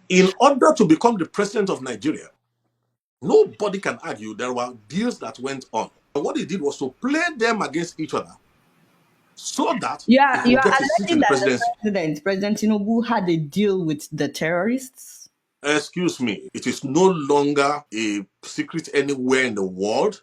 In order to become the president of Nigeria, nobody can argue there were deals that went on. And what he did was to play them against each other so that You he are you could are get a seat in alleging the that the presidency. President Tinubu, had a deal with the terrorists. Excuse me, it is no longer a secret anywhere in the world.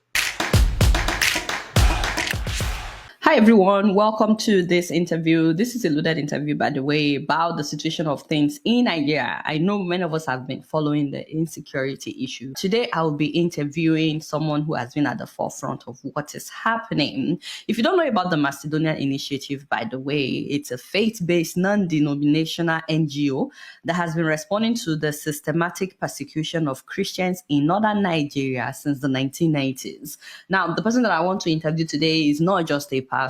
Hi everyone, welcome to this interview. This is a loaded interview, by the way, about the situation of things in Nigeria. I know many of us have been following the insecurity issue. Today, I will be interviewing someone who has been at the forefront of what is happening. If you don't know about the Macedonian Initiative, by the way, it's a faith-based, non-denominational NGO that has been responding to the systematic persecution of Christians in northern Nigeria since the 1990s. Now, the person that I want to interview today is not just a pastor.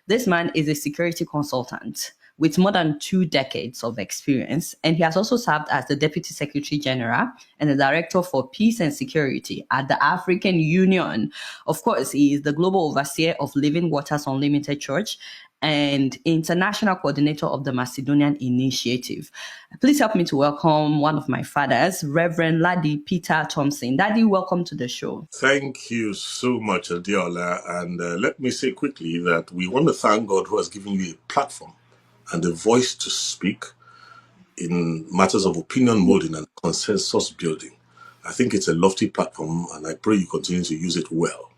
This man is a security consultant with more than 2 decades of experience, and he has also served as the Deputy Secretary General and the Director for Peace and Security at the African Union. Of course, he is the Global Overseer of Living Waters Unlimited Church and International Coordinator of the Macedonian Initiative. Please help me to welcome one of my fathers, Reverend Ladi Peter Thompson. Daddy, welcome to the show. Thank you so much, Adiola. And let me say quickly that we want to thank God who has given you a platform and a voice to speak in matters of opinion molding and consensus building. I think it's a lofty platform, and I pray you continue to use it well.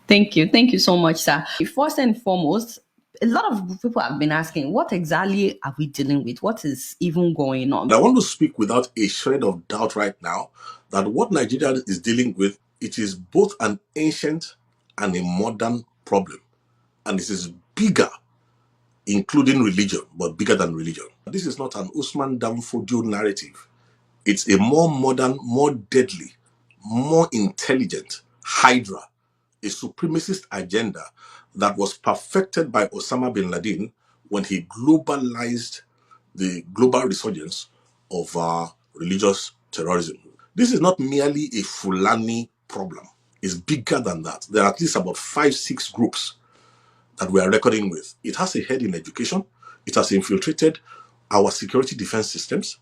Thank you. Thank you so much, sir. First and foremost, a lot of people have been asking, what exactly are we dealing with? What is even going on? I want to speak without a shred of doubt right now that what Nigeria is dealing with, it is both an ancient and a modern problem. And it is bigger, including religion, but bigger than religion. This is not an Usman Danfodio narrative. It's a more modern, more deadly, more intelligent Hydra, a supremacist agenda that was perfected by Osama bin Laden when he globalized the global resurgence of religious terrorism. This is not merely a Fulani problem. It's bigger than that. There are at least about 5, 6 groups that we are reckoning with. It has a head in education. It has infiltrated our security defense systems.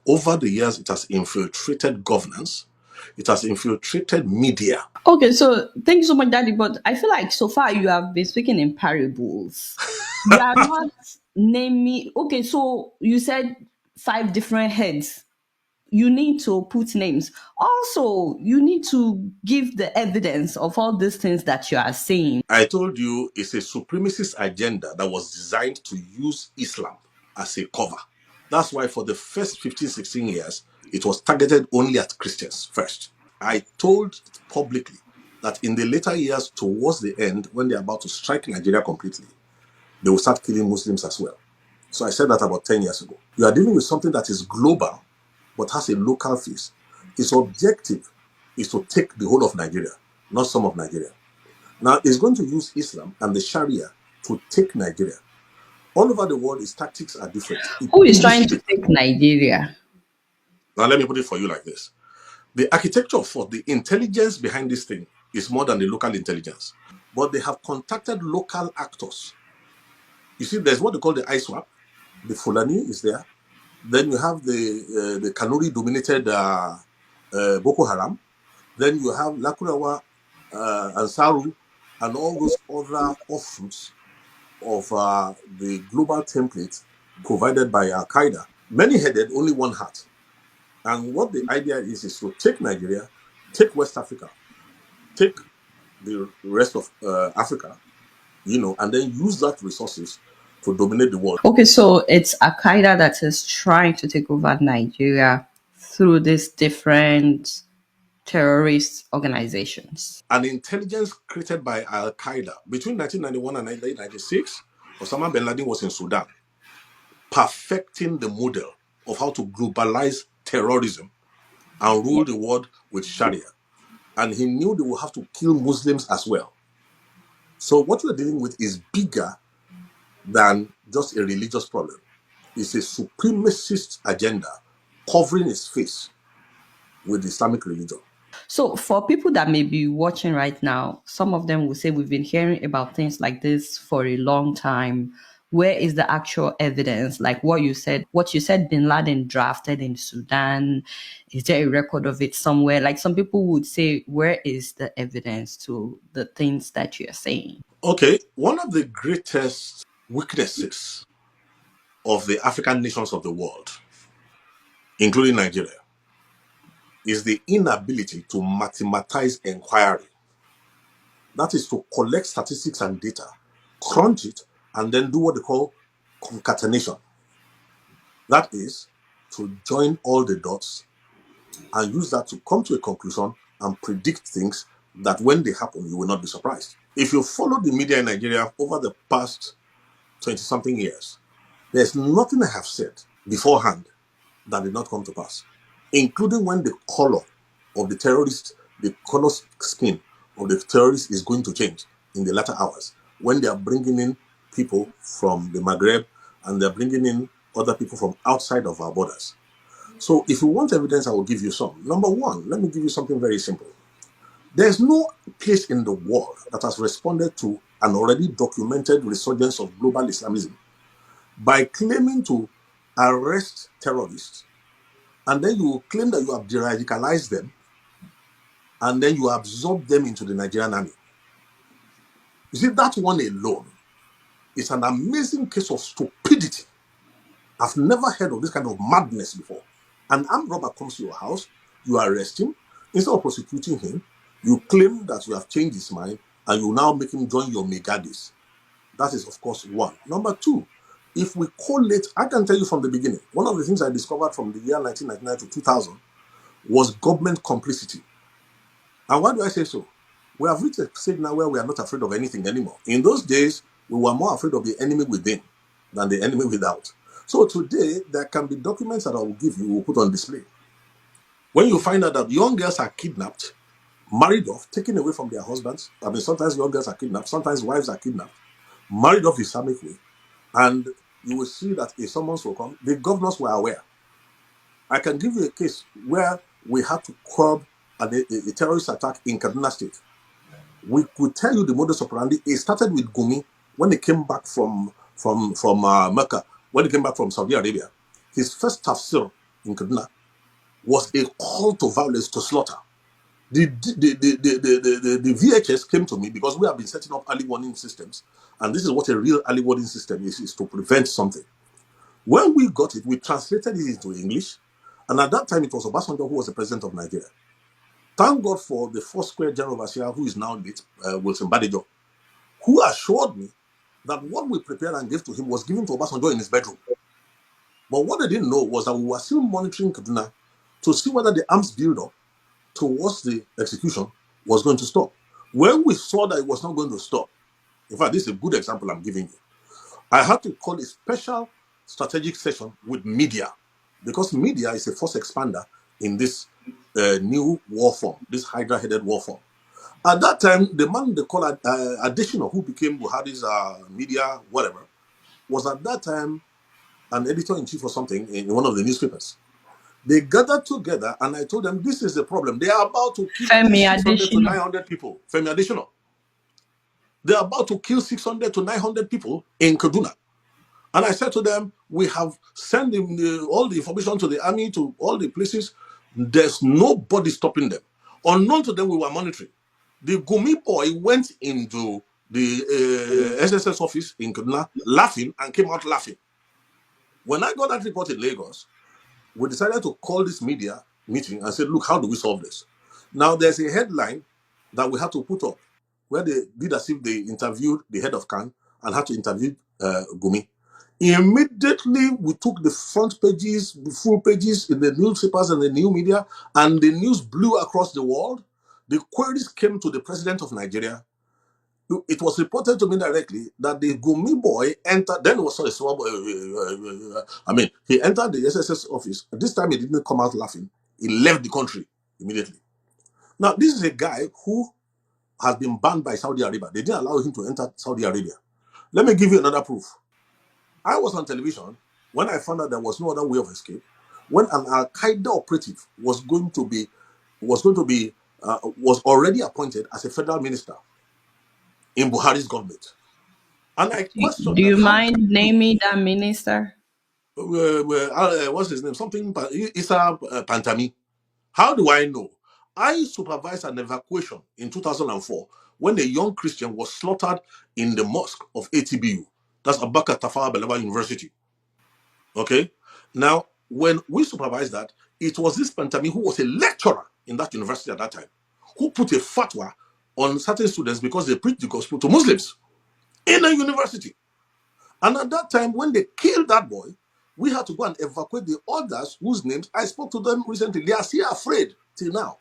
Over the years, it has infiltrated governance. It has infiltrated media. Okay, so thank you so much, Daddy. But I feel like so far you have been speaking in parables. You are not naming. Okay, so you said 5 different heads. You need to put names. Also, you need to give the evidence of all these things that you are saying. I told you it's a supremacist agenda that was designed to use Islam as a cover. That's why for the first 15, 16 years, it was targeted only at Christians first. I told publicly that in the later years, towards the end, when they're about to strike Nigeria completely, they will start killing Muslims as well. So I said that about 10 years ago. You are dealing with something that is global, but has a local face. Its objective is to take the whole of Nigeria, not some of Nigeria. Now, it's going to use Islam and the Sharia to take Nigeria. All over the world, its tactics are different. It Who is trying uses to the. take Nigeria? Now, let me put it for you like this. The architecture for the intelligence behind this thing is more than the local intelligence. But they have contacted local actors. You see, there's what they call the ISWAP. The Fulani is there. Then you have the Kanuri dominated Boko Haram. Then you have Lakurawa, Ansaru, and all those other offshoots of the global template provided by Al Qaeda. Many headed, only one heart. And what the idea is to take Nigeria, take West Africa, take the rest of Africa, and then use that resources to dominate the world. Okay, so it's Al Qaeda that is trying to take over Nigeria through these different terrorist organizations. An intelligence created by Al Qaeda between 1991 and 1996, Osama bin Laden was in Sudan, perfecting the model of how to globalize terrorism and rule the world with Sharia. And he knew they would have to kill Muslims as well. So what we're dealing with is bigger than just a religious problem. It's a supremacist agenda covering its face with Islamic religion. So, for people that may be watching right now, some of them will say we've been hearing about things like this for a long time. where is the actual evidence? Like what you said Bin Laden drafted in Sudan. Is there a record of it somewhere? Like some people would say, where is the evidence to the things that you're saying? Okay, one of the greatest weaknesses of the African nations of the world, including Nigeria, is the inability to mathematize inquiry. That is to collect statistics and data, crunch it, and then do what they call concatenation. That is to join all the dots and use that to come to a conclusion and predict things that when they happen, you will not be surprised. If you follow the media in Nigeria over the past 20 something years, there's nothing I have said beforehand that did not come to pass, including when the color of the terrorist, the color skin of the terrorist is going to change in the latter hours, when they are bringing in people from the Maghreb and they're bringing in other people from outside of our borders. So if you want evidence, I will give you some. Number one, let me give you something very simple. There's no place in the world that has responded to an already documented resurgence of global Islamism by claiming to arrest terrorists, and then you claim that you have de-radicalized them, and then you absorb them into the Nigerian army. You see, that one alone is an amazing case of stupidity. I've never heard of this kind of madness before. An armed robber comes to your house, you arrest him. Instead of prosecuting him, you claim that you have changed his mind, and you now make him join your megadis. That is, of course, one. Number two, if we collate, I can tell you from the beginning, one of the things I discovered from the year 1999 to 2000 was government complicity. And why do I say so? We have reached a stage now where we are not afraid of anything anymore. In those days, we were more afraid of the enemy within than the enemy without. So today, there can be documents that I will give you, will put on display. When you find out that young girls are kidnapped, married off, taken away from their husbands, I mean, sometimes young girls are kidnapped, sometimes wives are kidnapped, married off Islamic way, and you will see that a summons will come. The governors were aware. I can give you a case where we had to curb a terrorist attack in Kaduna State. We could tell you the modus operandi. It started with Gumi when he came back from Mecca, when he came back from Saudi Arabia. His first tafsir in Kaduna was a call to violence, to slaughter. The VHS came to me because we have been setting up early warning systems, and this is what a real early warning system is to prevent something. When we got it, we translated it into English, and at that time it was Obasanjo who was the president of Nigeria. Thank God for the Four Square General Overseer, who is now late, Wilson Badejo, who assured me that what we prepared and gave to him was given to Obasanjo in his bedroom. But what they didn't know was that we were still monitoring Kaduna to see whether the arms build-up towards the execution was going to stop. When we saw that it was not going to stop, in fact, this is a good example I'm giving you. I had to call a special strategic session with media, because media is a force expander in this new war form, this Hydra-headed war form. At that time, the man they call Additional, who became Buhari's media, whatever, was at that time an editor-in-chief or something in one of the newspapers. They gathered together, and I told them, this is the problem. They are about to kill at Femi least 600 to Adesina. 900 people. Femi Additional. They are about to kill 600 to 900 people in Kaduna. And I said to them, we have sent all the information to the army, to all the places. There's nobody stopping them. Unknown to them, we were monitoring. The Gumi boy went into the SSS office in Kaduna laughing and came out laughing. When I got that report in Lagos, we decided to call this media meeting and said, look, how do we solve this? Now, there's a headline that we had to put up where they did as if they interviewed the head of CAN and had to interview Gumi. Immediately, we took the front pages, the full pages in the newspapers and the new media, and the news blew across the world. The queries came to the president of Nigeria. It was reported to me directly that the Gumi boy entered, then it was a small boy, he entered the SSS office. This time he didn't come out laughing. He left the country immediately. Now, this is a guy who has been banned by Saudi Arabia. They didn't allow him to enter Saudi Arabia. Let me give you another proof. I was on television when I found out there was no other way of escape. When an Al Qaeda operative was already appointed as a federal minister in Buhari's government. And I question Do that you how mind can you, naming that minister? what's his name? Something, Issa Pantami. How do I know? I supervised an evacuation in 2004 when a young Christian was slaughtered in the mosque of ATBU. That's Abubakar Tafawa Balewa University. Okay? Now, when we supervised that, it was this Pantami who was a lecturer in that university at that time who put a fatwa on certain students because they preached the gospel to Muslims in a university. And at that time, when they killed that boy, we had to go and evacuate the others whose names I spoke to them recently. They are still afraid till now.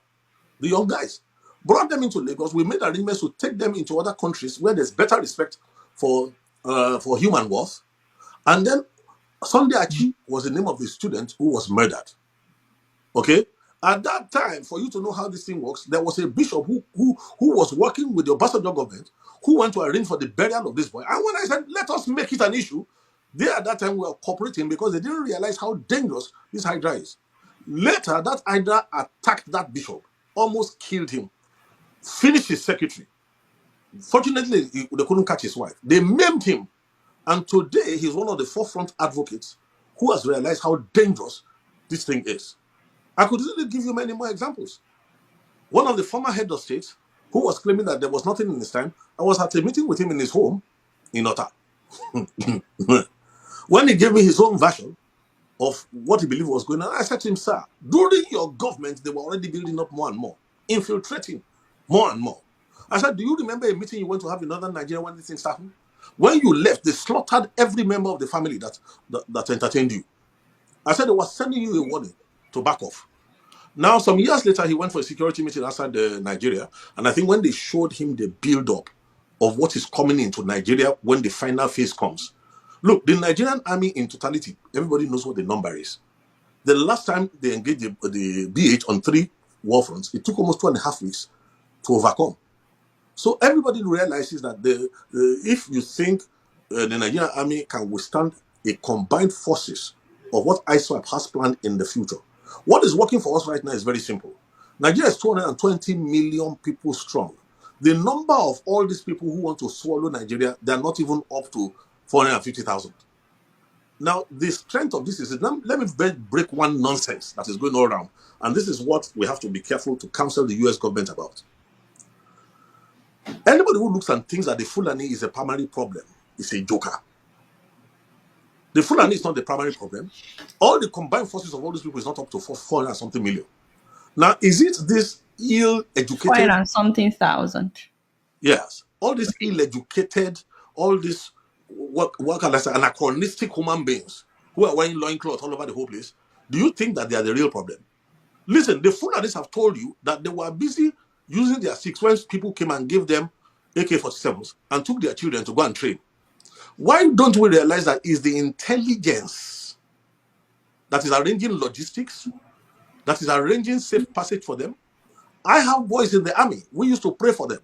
The young guys brought them into Lagos. We made arrangements to take them into other countries where there's better respect for human worth. And then Sunday Achi was the name of the student who was murdered. Okay. At that time, for you to know how this thing works, there was a bishop who was working with the Obasanjo government who went to arrange for the burial of this boy. And when I said, let us make it an issue, they at that time were cooperating because they didn't realize how dangerous this Hydra is. Later, that Hydra attacked that bishop, almost killed him, finished his secretary. Fortunately, they couldn't catch his wife. They maimed him. And today, he's one of the forefront advocates who has realized how dangerous this thing is. I could easily give you many more examples. One of the former head of state who was claiming that there was nothing in his time, I was at a meeting with him in his home in Ota. When he gave me his own version of what he believed was going on, I said to him, sir, during your government, they were already building up more and more, infiltrating more and more. I said, do you remember a meeting you went to have in northern Nigeria when this thing started? When you left, they slaughtered every member of the family that entertained you. I said they were sending you a warning to back off. Now, some years later, he went for a security meeting outside Nigeria. And I think when they showed him the build-up of what is coming into Nigeria when the final phase comes. Look, the Nigerian army in totality, everybody knows what the number is. The last time they engaged the BH on 3 war fronts, it took almost 2.5 weeks to overcome. So everybody realizes that if you think the Nigerian army can withstand a combined forces of what ISWAP has planned in the future, what is working for us right now is very simple. Nigeria is 220 million people strong. The number of all these people who want to swallow Nigeria, they're not even up to 450,000. Now, the strength of this is, let me break one nonsense that is going all around. And this is what we have to be careful to counsel the US government about. Anybody who looks and thinks that the Fulani is a primary problem is a joker. The Fulani is not the primary problem. All the combined forces of all these people is not up to 400 something million. Now, is it this Four ill-educated? and something thousand. Yes. All these ill-educated, all these what can I say, anachronistic human beings who are wearing loincloth all over the whole place, do you think that they are the real problem? Listen, the Fulanis have told you that they were busy using their six when people came and gave them AK-47s and took their children to go and train. Why don't we realize that it's the intelligence that is arranging logistics, that is arranging safe passage for them? I have boys in the army. We used to pray for them.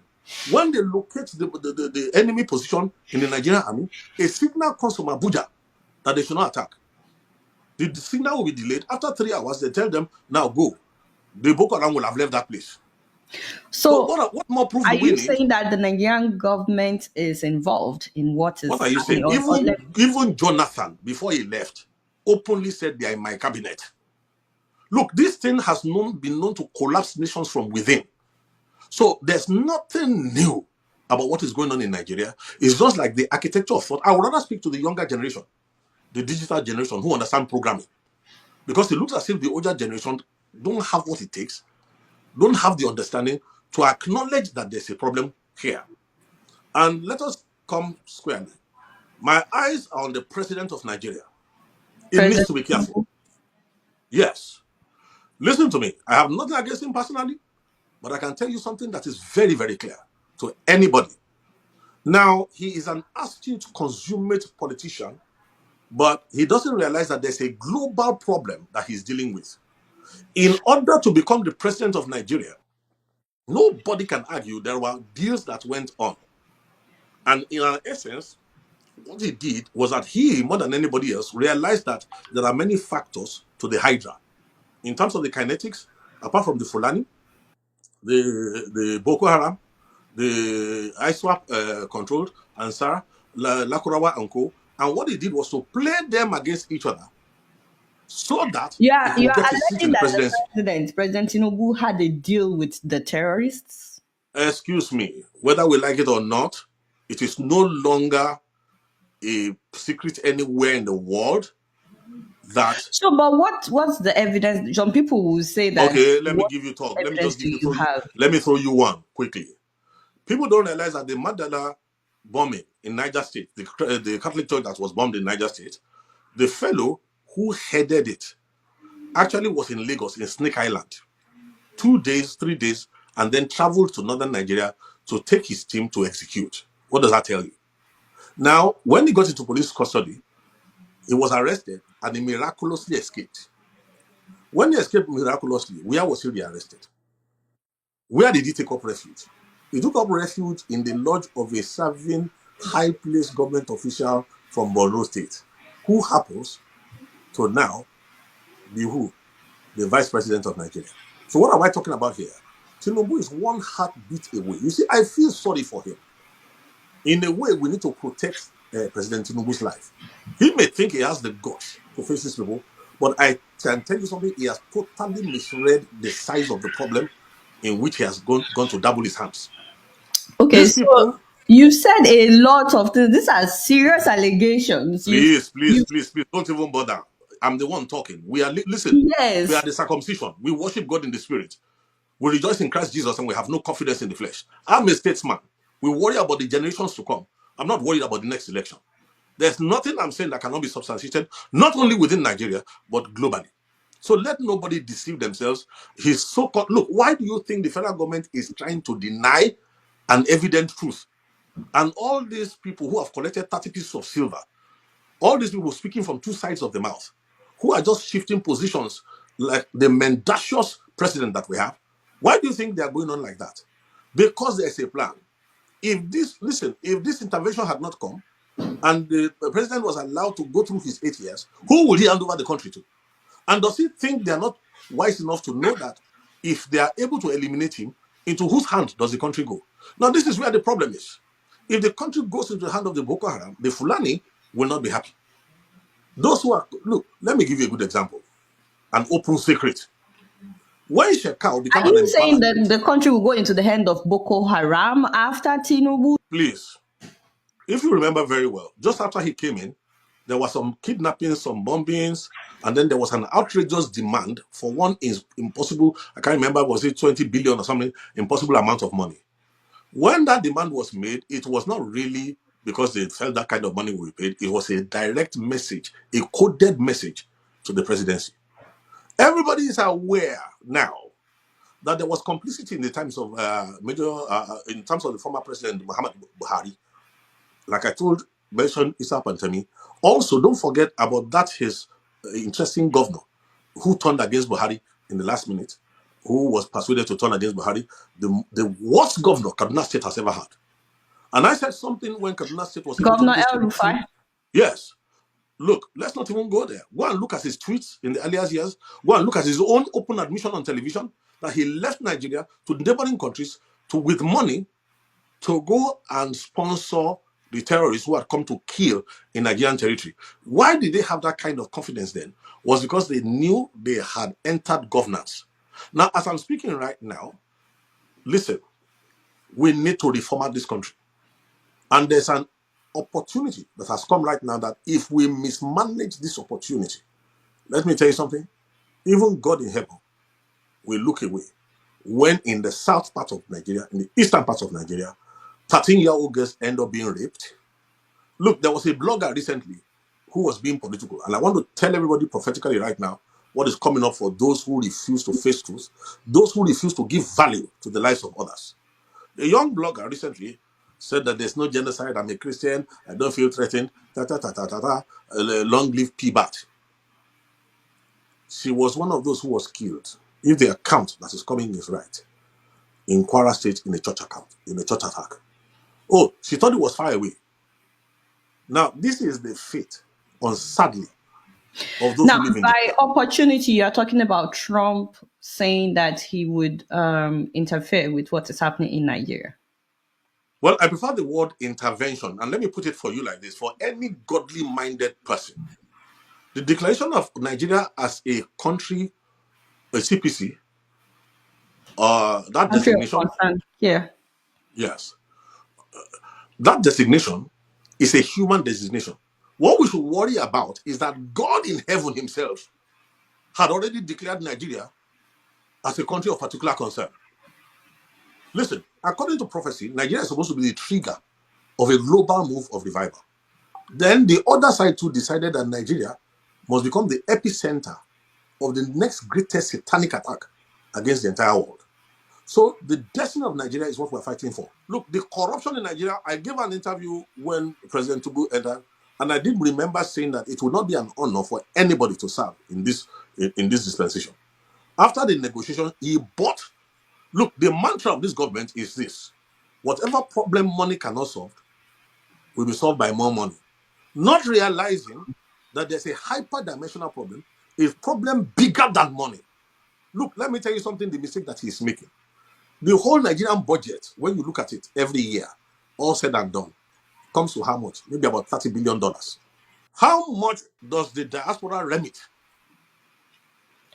When they locate the enemy position in the Nigerian army, a signal comes from Abuja that they should not attack. The signal will be delayed. After 3 hours, they tell them, now go. The Boko Haram will have left that place. So So, what more proof are do we you need? saying that the Nigerian government is involved in what What is are you happening? saying? Even Jonathan, before he left, openly said they are in my cabinet. Look, this thing has been known to collapse nations from within. So there's nothing new about what is going on in Nigeria. It's just like the architecture of thought. I would rather speak to the younger generation, the digital generation who understand programming. Because it looks as if the older generation don't have what it takes, don't have the understanding to acknowledge that there's a problem here. And let us come squarely. My eyes are on the president of Nigeria. He needs President to be careful. Tinubu? Yes. Listen to me. I have nothing against him personally, but I can tell you something that is very, very clear to anybody. Now, he is an astute, consummate politician, but he doesn't realize that there's a global problem that he's dealing with. In order to become the president of Nigeria, nobody can argue there were deals that went on. And in essence, what he did was that he, more than anybody else, realized that there are many factors to the Hydra. In terms of the kinetics, apart from the Fulani, the Boko Haram, the ISWAP controlled Ansar, Lakurawa and Co. And what he did was to play them against each other so that he You could are get a seat in alleging the that the presidency. President Tinubu, had a deal with the terrorists. Excuse me, whether we like it or not, it is no longer a secret anywhere in the world that. So, but what's the evidence? Some people will say that. Okay, let me What give you talk. Let me evidence just do give you you throw you. have? Let me throw you one quickly. People don't realize that the Mandela bombing in Niger State, the Catholic church that was bombed in Niger State, the fellow who headed it actually was in Lagos, in Snake Island, 2 days, 3 days, and then traveled to northern Nigeria to take his team to execute. What does that tell you? Now, when he got into police custody, he was arrested and he miraculously escaped. When he escaped miraculously, where was he rearrested? Where did he take up refuge? He took up refuge in the lodge of a serving high-placed government official from Borno State, who happens to now be who? The vice president of Nigeria. So what am I talking about here? Tinubu is one heartbeat away. You see, I feel sorry for him. In a way, we need to protect President Tinubu's life. He may think he has the guts to face these people, but I can tell you something, he has totally misread the size of the problem in which he has gone to double his hands. Okay, These so people, you said a lot of things. These are serious allegations. You please, don't even bother. I'm the one talking. Listen, we are yes. the circumcision. We worship God in the spirit. We rejoice in Christ Jesus and we have no confidence in the flesh. I'm a statesman. We worry about the generations to come. I'm not worried about the next election. There's nothing I'm saying that cannot be substantiated, not only within Nigeria, but globally. So let nobody deceive themselves. His so-called, look, why do you think the federal government is trying to deny an evident truth? And all these people who have collected 30 pieces of silver, all these people speaking from two sides of the mouth, who are just shifting positions like the mendacious president that we have, why do you think they are going on like that? Because there's a plan. If this intervention had not come, and the president was allowed to go through his 8 years, who will he hand over the country to? And does he think they are not wise enough to know that if they are able to eliminate him, into whose hand does the country go? Now, this is where the problem is. If the country goes into the hand of the Boko Haram, the Fulani will not be happy. Those who are, look, let me give you a good example, an open secret. When Shekau became Are an you saying that embarrassment, the country will go into the hand of Boko Haram after Tinubu? please, if you remember very well, just after he came in, there was some kidnappings, some bombings, and then there was an outrageous demand for one impossible, I can't remember, was it 20 billion or something, impossible amount of money. When that demand was made, it was not really because they felt that kind of money will be paid. It was a direct message, a coded message to the presidency. Everybody is aware now that there was complicity in the times of in terms of the former president Muhammad Buhari. Like I mentioned Issa Pantami. Also, don't forget about that his interesting governor who turned against Buhari in the last minute, who was persuaded to turn against Buhari, the worst governor Kaduna State has ever had. And I said something when Kaduna State was able to Governor lose El to the two. Rufai? Yes. Look, let's not even go there. Go and look at his tweets in the earlier years. Go and look at his own open admission on television that he left Nigeria to neighboring countries to with money to go and sponsor the terrorists who had come to kill in Nigerian territory. Why did they have that kind of confidence then? Was because they knew they had entered governance. Now, as I'm speaking right now, listen, we need to reformat this country. And there's an opportunity that has come right now that if we mismanage this opportunity, let me tell you something, even God in heaven will look away when in the south part of Nigeria, in the eastern part of Nigeria, 13-year-old girls end up being raped. Look, there was a blogger recently who was being political, and I want to tell everybody prophetically right now what is coming up for those who refuse to face truth, those who refuse to give value to the lives of others. A young blogger recently said that there's no genocide. I'm a Christian. I don't feel threatened. Long live P-Bat. She was one of those who was killed, if the account that is coming is right, in Kwara State in a church attack. Oh, she thought it was far away. Now, this is the fate, sadly, of those Now, who live in the. by opportunity, you're talking about Trump saying that he would interfere with what is happening in Nigeria. Well, I prefer the word intervention. And let me put it for you like this: for any godly minded person, the declaration of Nigeria as a country, a CPC, that Country of designation, concern. Yeah. yes, that designation is a human designation. What we should worry about is that God in heaven himself had already declared Nigeria as a country of particular concern. Listen, according to prophecy, Nigeria is supposed to be the trigger of a global move of revival. Then the other side too decided that Nigeria must become the epicenter of the next greatest satanic attack against the entire world. So the destiny of Nigeria is what we're fighting for. Look, the corruption in Nigeria, I gave an interview when President Tinubu entered, and I did remember saying that it would not be an honor for anybody to serve in this dispensation. After the negotiation, he bought. Look, the mantra of this government is this: whatever problem money cannot solve will be solved by more money. Not realizing that there's a hyper-dimensional problem, a problem bigger than money. Look, let me tell you something, the mistake that he's making. The whole Nigerian budget, when you look at it every year, all said and done, comes to how much? Maybe about $30 billion. How much does the diaspora remit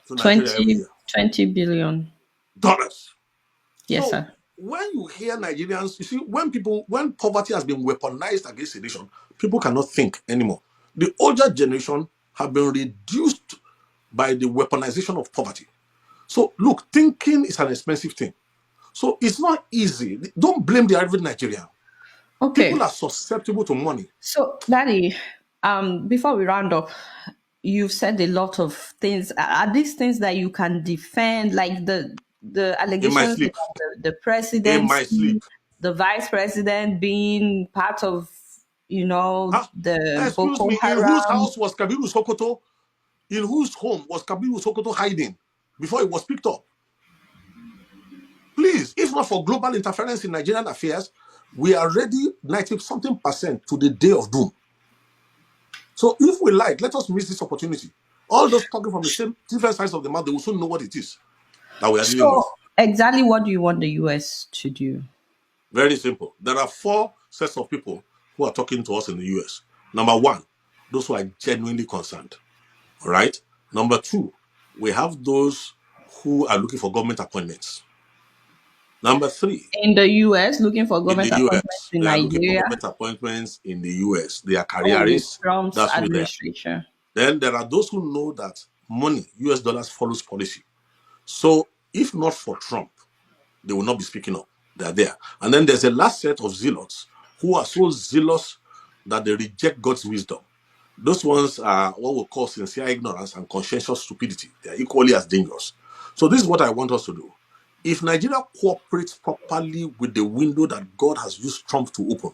to Nigeria every 20, year? 20 billion. Dollars. Yes, So sir. when you hear Nigerians, you see, when poverty has been weaponized against a nation, people cannot think anymore. The older generation have been reduced by the weaponization of poverty. So look, thinking is an expensive thing. So it's not easy. Don't blame the average Nigerian. People Okay. are susceptible to money. So, Daddy, before we round up, you've said a lot of things. Are these things that you can defend, like the In my allegations sleep. about the In my presidency, sleep. the vice president being part of, Huh? the Excuse Boko me, in whose Haram? house was Kabiru Sokoto? In whose home was Kabiru Sokoto hiding before it was picked up? Please, if not for global interference in Nigerian affairs, we are ready 90 something percent to the day of doom. So if we like, let us miss this opportunity. All those talking from the same different sides of the mouth, they will soon know what it is that we are dealing So, with. exactly what do you want the US to do? Very simple. There are four sets of people who are talking to us in the US. Number one, those who are genuinely concerned. All right. Number two, we have those who are looking for government appointments. Number three, In the US, looking for in government the appointments US, in they are looking for Nigeria? government appointments in the US. They are Oh, with careerists. Trump's That's who they are. administration. Then there are those who know that money, US dollars, follows policy. So if not for Trump, they will not be speaking up. They're there. And then there's a last set of zealots who are so zealous that they reject God's wisdom. Those ones are what we call sincere ignorance and conscientious stupidity. They are equally as dangerous. So this is what I want us to do. If Nigeria cooperates properly with the window that God has used Trump to open,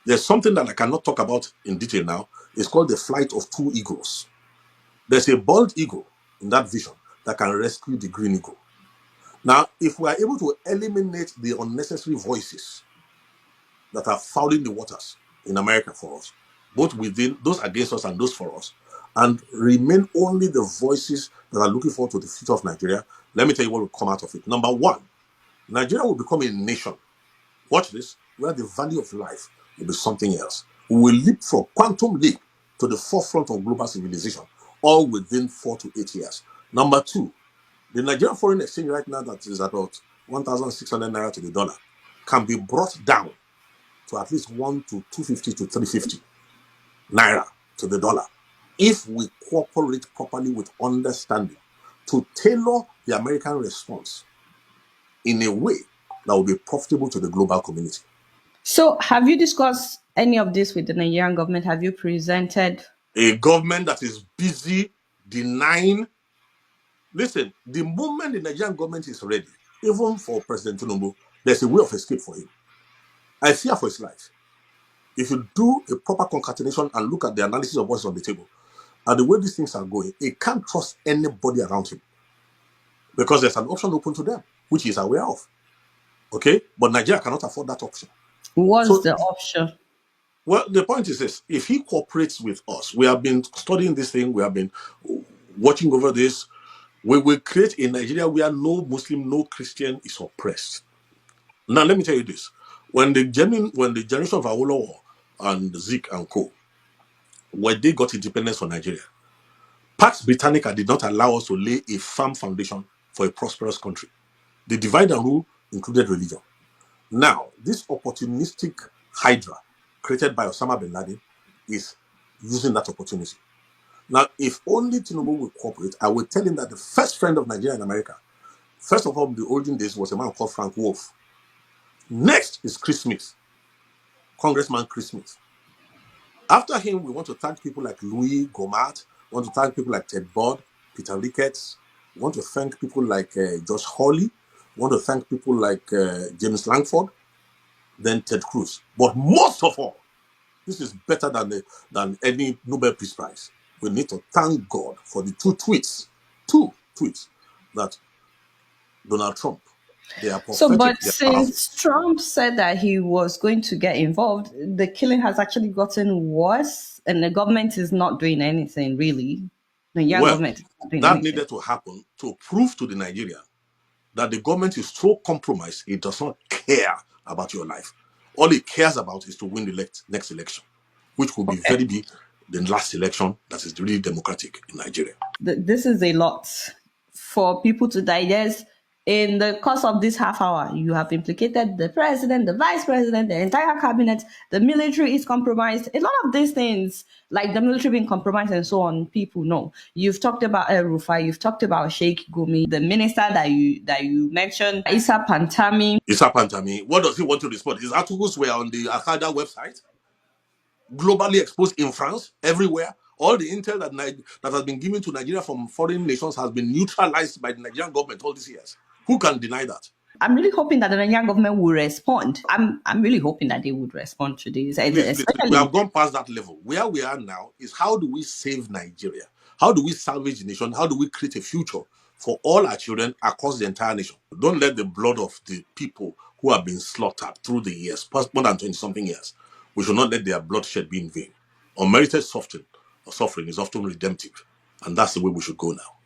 there's something that I cannot talk about in detail now. It's called the flight of two eagles. There's a bald eagle in that vision that can rescue the green eagle. Now, if we are able to eliminate the unnecessary voices that are fouling the waters in America for us, both within those against us and those for us, and remain only the voices that are looking forward to the future of Nigeria, let me tell you what will come out of it. Number one, Nigeria will become a nation. Watch this, where the value of life will be something else. We will leap from quantum leap to the forefront of global civilization, all within 4 to 8 years. Number two, the Nigerian foreign exchange right now that is about 1,600 naira to the dollar can be brought down to at least 250 to 350 naira to the dollar if we cooperate properly with understanding to tailor the American response in a way that will be profitable to the global community. So, have you discussed any of this with the Nigerian government? Have you presented? A government that is busy denying. Listen, the moment the Nigerian government is ready, even for President Tinubu, there's a way of escape for him. I fear for his life. If you do a proper concatenation and look at the analysis of what's on the table and the way these things are going, he can't trust anybody around him because there's an option open to them, which he's aware of. Okay? But Nigeria cannot afford that option. What's So, the option? well, the point is this: if he cooperates with us, we have been studying this thing, we have been watching over this, we will create a Nigeria where no Muslim, no Christian is oppressed. Now, let me tell you this. when the generation of Awolowo and Zik and Co, when they got independence from Nigeria, Pax Britannica did not allow us to lay a firm foundation for a prosperous country. The divide and rule included religion. Now, this opportunistic hydra created by Osama bin Laden is using that opportunity. Now, if only Tinubu will cooperate, I will tell him that the first friend of Nigeria in America, first of all, in the olden days, was a man called Frank Wolf. Next is Chris Smith, Congressman Chris Smith. After him, we want to thank people like Louis Gohmert. We want to thank people like Ted Budd, Peter Ricketts. We want to thank people like Josh Hawley. We want to thank people like James Langford, then Ted Cruz. But most of all, this is better than any Nobel Peace Prize. We need to thank God for the two tweets that Donald Trump, they are prophetic. So, but since Trump said that he was going to get involved, the killing has actually gotten worse, and the government is not doing anything really. The young government is not doing that anything. needed to happen to prove to the Nigerian that the government is so compromised, it does not care about your life. All it cares about is to win the next election, which will be the last election that is really democratic in Nigeria. This is a lot for people to digest. In the course of this half hour, you have implicated the president, the vice president, the entire cabinet, the military is compromised. A lot of these things, like the military being compromised and so on, people know. You've talked about El Rufai, you've talked about Sheikh Gumi, the minister that you mentioned, Issa Pantami. Issa Pantami, what does he want to respond? His articles were on the Al-Qaeda website, globally exposed in France, everywhere. All the intel that has been given to Nigeria from foreign nations has been neutralized by the Nigerian government all these years. Who can deny that? I'm really hoping that the Nigerian government will respond. I'm really hoping that they would respond to this. Please, we have gone past that level. Where we are now is how do we save Nigeria? How do we salvage the nation? How do we create a future for all our children across the entire nation? Don't let the blood of the people who have been slaughtered through the years, past more than 20-something years, we should not let their bloodshed be in vain. Unmerited suffering is often redemptive, and that's the way we should go now.